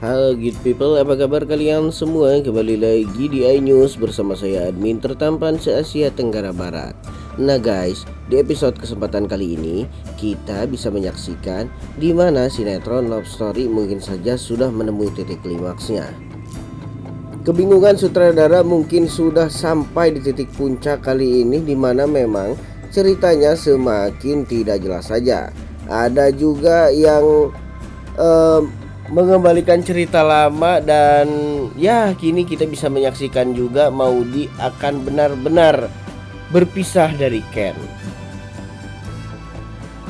Halo good people, apa kabar kalian semua? Kembali lagi di iNews bersama saya admin tertampan se-Asia Tenggara Barat. Nah guys, di episode kesempatan kali ini kita bisa menyaksikan di mana sinetron Love Story mungkin saja sudah menemui titik klimaksnya. Kebingungan sutradara mungkin sudah sampai di titik puncak kali ini, di mana memang ceritanya semakin tidak jelas saja. Ada juga yang mengembalikan cerita lama, dan ya kini kita bisa menyaksikan juga Maudy akan benar-benar berpisah dari Ken.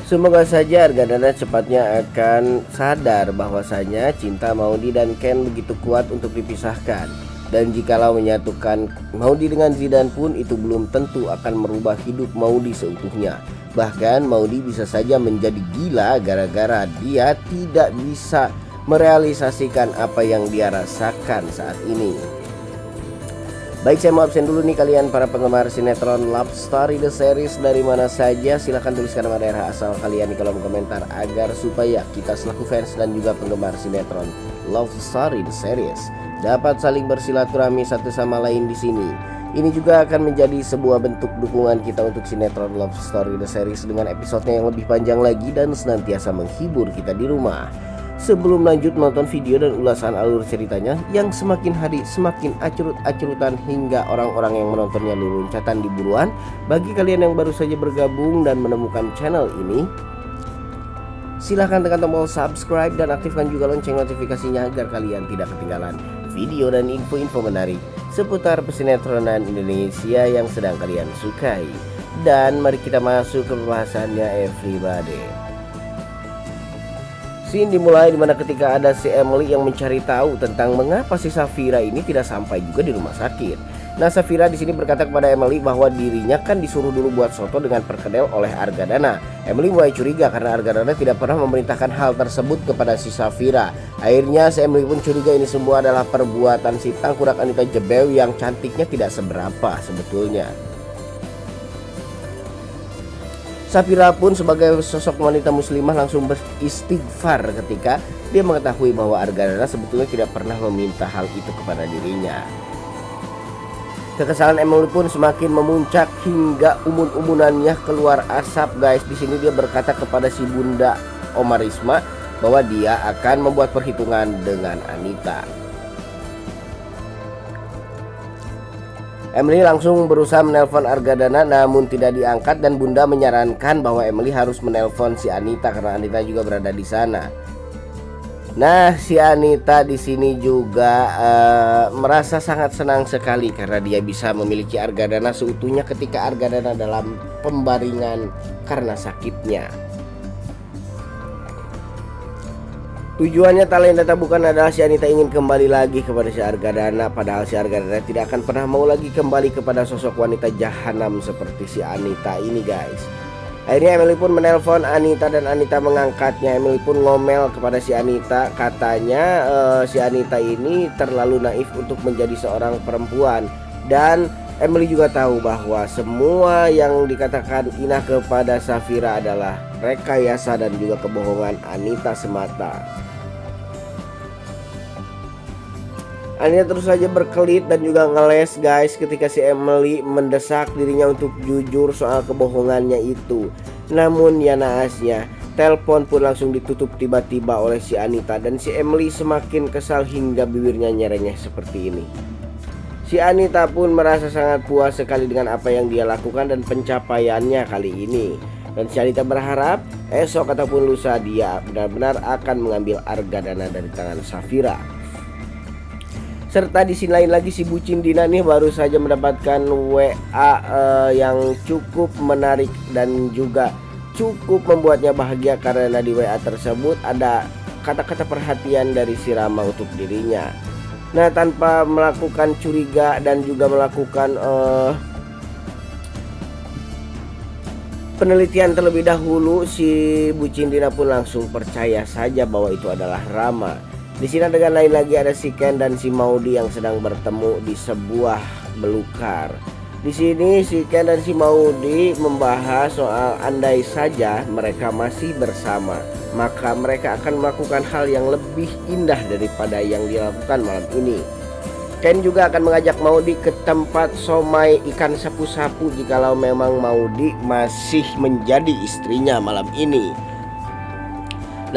Semoga saja Argadana cepatnya akan sadar bahwasanya cinta Maudy dan Ken begitu kuat untuk dipisahkan. Dan jikalau menyatukan Maudy dengan Zidan pun itu belum tentu akan merubah hidup Maudy seutuhnya. Bahkan Maudy bisa saja menjadi gila gara-gara dia tidak bisa merealisasikan apa yang dia rasakan saat ini. Baik, saya mau absen dulu nih kalian para penggemar sinetron Love Story The Series dari mana saja. Silahkan tuliskan nama daerah asal kalian di kolom komentar agar supaya kita selaku fans dan juga penggemar sinetron Love Story The Series dapat saling bersilaturahmi satu sama lain di sini. Ini juga akan menjadi sebuah bentuk dukungan kita untuk sinetron Love Story The Series dengan episodenya yang lebih panjang lagi dan senantiasa menghibur kita di rumah. Sebelum lanjut menonton video dan ulasan alur ceritanya yang semakin hari semakin acurut-acurutan hingga orang-orang yang menontonnya loncatan di buruan, bagi kalian yang baru saja bergabung dan menemukan channel ini, silahkan tekan tombol subscribe dan aktifkan juga lonceng notifikasinya agar kalian tidak ketinggalan video dan info-info menarik seputar pesinetronan Indonesia yang sedang kalian sukai. Dan mari kita masuk ke pembahasannya everybody. Scene dimulai dimana ketika ada si Emily yang mencari tahu tentang mengapa si Safira ini tidak sampai juga di rumah sakit. Nah, Safira di sini berkata kepada Emily bahwa dirinya kan disuruh dulu buat soto dengan perkedel oleh Argadana. Emily mulai curiga karena Argadana tidak pernah memerintahkan hal tersebut kepada si Safira. Akhirnya si Emily pun curiga ini semua adalah perbuatan si tangkurak Anita Jebew yang cantiknya tidak seberapa sebetulnya. Safira pun sebagai sosok wanita muslimah langsung beristighfar ketika dia mengetahui bahwa Argadana sebetulnya tidak pernah meminta hal itu kepada dirinya. Kekesalan Emily pun semakin memuncak hingga umun-umunannya keluar asap guys. Di sini dia berkata kepada si Bunda Omarisma bahwa dia akan membuat perhitungan dengan Anita. Emily langsung berusaha menelpon Argadana namun tidak diangkat, dan Bunda menyarankan bahwa Emily harus menelpon si Anita karena Anita juga berada di sana. Nah, si Anita di sini juga merasa sangat senang sekali karena dia bisa memiliki Argadana seutuhnya ketika Argadana dalam pembaringan karena sakitnya. Tujuannya talenta bukan adalah si Anita ingin kembali lagi kepada si Argadana, padahal si Argadana tidak akan pernah mau lagi kembali kepada sosok wanita jahanam seperti si Anita ini guys. Akhirnya Emily pun menelpon Anita dan Anita mengangkatnya. Emily pun ngomel kepada si Anita, katanya si Anita ini terlalu naif untuk menjadi seorang perempuan. Dan Emily juga tahu bahwa semua yang dikatakan Inah kepada Safira adalah rekayasa dan juga kebohongan Anita semata. Anita terus saja berkelit dan juga ngeles guys ketika si Emily mendesak dirinya untuk jujur soal kebohongannya itu. Namun ya naasnya, telepon pun langsung ditutup tiba-tiba oleh si Anita dan si Emily semakin kesal hingga bibirnya nyerengeh seperti ini. Si Anita pun merasa sangat puas sekali dengan apa yang dia lakukan dan pencapaiannya kali ini. Dan si Anita berharap esok ataupun lusa dia benar-benar akan mengambil Argadana dari tangan Safira. Serta di sini lain lagi si bucin Dina nih baru saja mendapatkan WA yang cukup menarik dan juga cukup membuatnya bahagia karena di WA tersebut ada kata-kata perhatian dari si Rama untuk dirinya. Nah, tanpa melakukan curiga dan juga melakukan penelitian terlebih dahulu, si bucin Dina pun langsung percaya saja bahwa itu adalah Rama. Di sini adegan lain lagi ada si Ken dan si Maudy yang sedang bertemu di sebuah belukar. Di sini si Ken dan si Maudy membahas soal andai saja mereka masih bersama, maka mereka akan melakukan hal yang lebih indah daripada yang dilakukan malam ini. Ken juga akan mengajak Maudy ke tempat somai ikan sapu-sapu jikalau memang Maudy masih menjadi istrinya malam ini.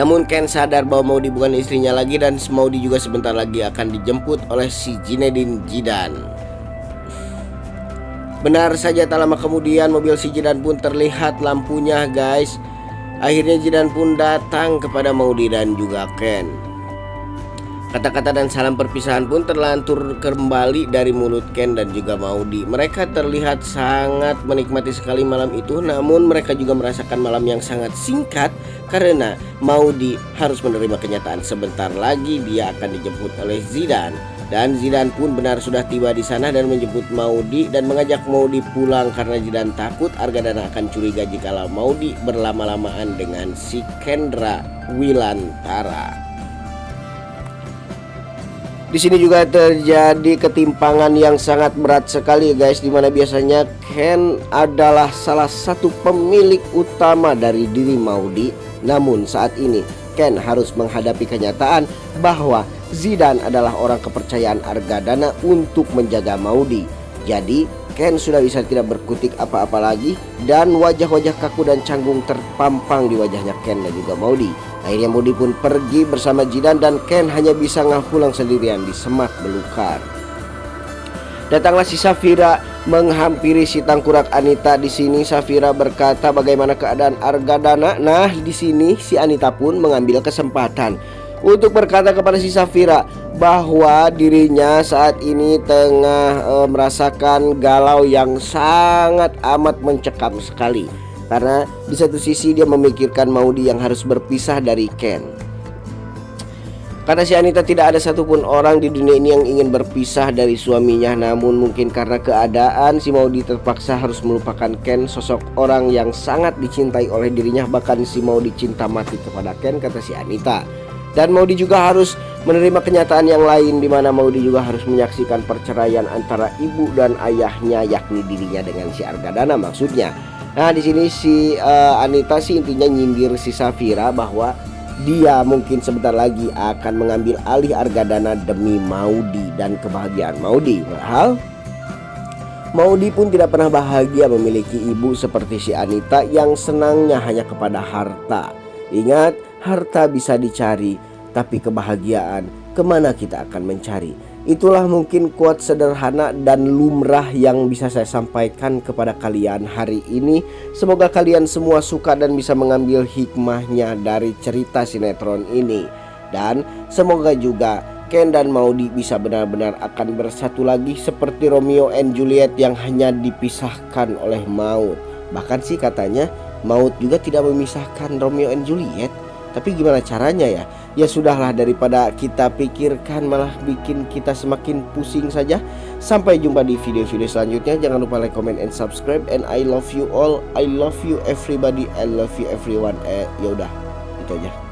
Namun Ken sadar bahwa Maudy bukan istrinya lagi dan Maudy juga sebentar lagi akan dijemput oleh si Zinedine Zidane. Benar saja, tak lama kemudian mobil si Zidane pun terlihat lampunya guys. Akhirnya Zidane pun datang kepada Maudy dan juga Ken. Kata-kata dan salam perpisahan pun terlantur kembali dari mulut Ken dan juga Maudy. Mereka terlihat sangat menikmati sekali malam itu, namun mereka juga merasakan malam yang sangat singkat karena Maudy harus menerima kenyataan sebentar lagi dia akan dijemput oleh Zidane. Dan Zidane pun benar sudah tiba di sana dan menjemput Maudy dan mengajak Maudy pulang karena Zidane takut Argadana akan curiga jikalau Maudy berlama-lamaan dengan si Kendra Wilantara. Di sini juga terjadi ketimpangan yang sangat berat sekali guys, dimana biasanya Ken adalah salah satu pemilik utama dari diri Maudy. Namun saat ini Ken harus menghadapi kenyataan bahwa Zidane adalah orang kepercayaan Argadana untuk menjaga Maudy. Jadi Ken sudah bisa tidak berkutik apa-apa lagi dan wajah-wajah kaku dan canggung terpampang di wajahnya Ken dan juga Maudy. Akhirnya Maudy pun pergi bersama Zidane dan Ken hanya bisa ngapulang sendirian di semak belukar. Datanglah si Safira menghampiri si tangkurak Anita. Di sini Safira berkata bagaimana keadaan Argadana. Nah, di sini si Anita pun mengambil kesempatan untuk berkata kepada si Safira bahwa dirinya saat ini tengah merasakan galau yang sangat amat mencekam sekali. Karena di satu sisi dia memikirkan Maudy yang harus berpisah dari Ken. Kata si Anita, tidak ada satupun orang di dunia ini yang ingin berpisah dari suaminya. Namun mungkin karena keadaan si Maudy terpaksa harus melupakan Ken, sosok orang yang sangat dicintai oleh dirinya. Bahkan si Maudy cinta mati kepada Ken, kata si Anita. Dan Maudy juga harus menerima kenyataan yang lain, di mana Maudy juga harus menyaksikan perceraian antara ibu dan ayahnya, yakni dirinya dengan si Argadana maksudnya. Nah, di sini si Anita sih intinya nyindir si Safira bahwa dia mungkin sebentar lagi akan mengambil alih Argadana demi Maudy dan kebahagiaan Maudy. Padahal Maudy pun tidak pernah bahagia memiliki ibu seperti si Anita yang senangnya hanya kepada harta. Ingat, harta bisa dicari, tapi kebahagiaan kemana kita akan mencari? Itulah mungkin quote sederhana dan lumrah yang bisa saya sampaikan kepada kalian hari ini. Semoga kalian semua suka dan bisa mengambil hikmahnya dari cerita sinetron ini. Dan semoga juga Ken dan Maudy bisa benar-benar akan bersatu lagi seperti Romeo and Juliet yang hanya dipisahkan oleh maut. Bahkan sih katanya maut juga tidak memisahkan Romeo and Juliet. Tapi gimana caranya ya? Ya sudahlah, daripada kita pikirkan malah bikin kita semakin pusing saja. Sampai jumpa di video-video selanjutnya. Jangan lupa like, comment, and subscribe. And I love you all. I love you everybody. I love you everyone. Yaudah, itu aja.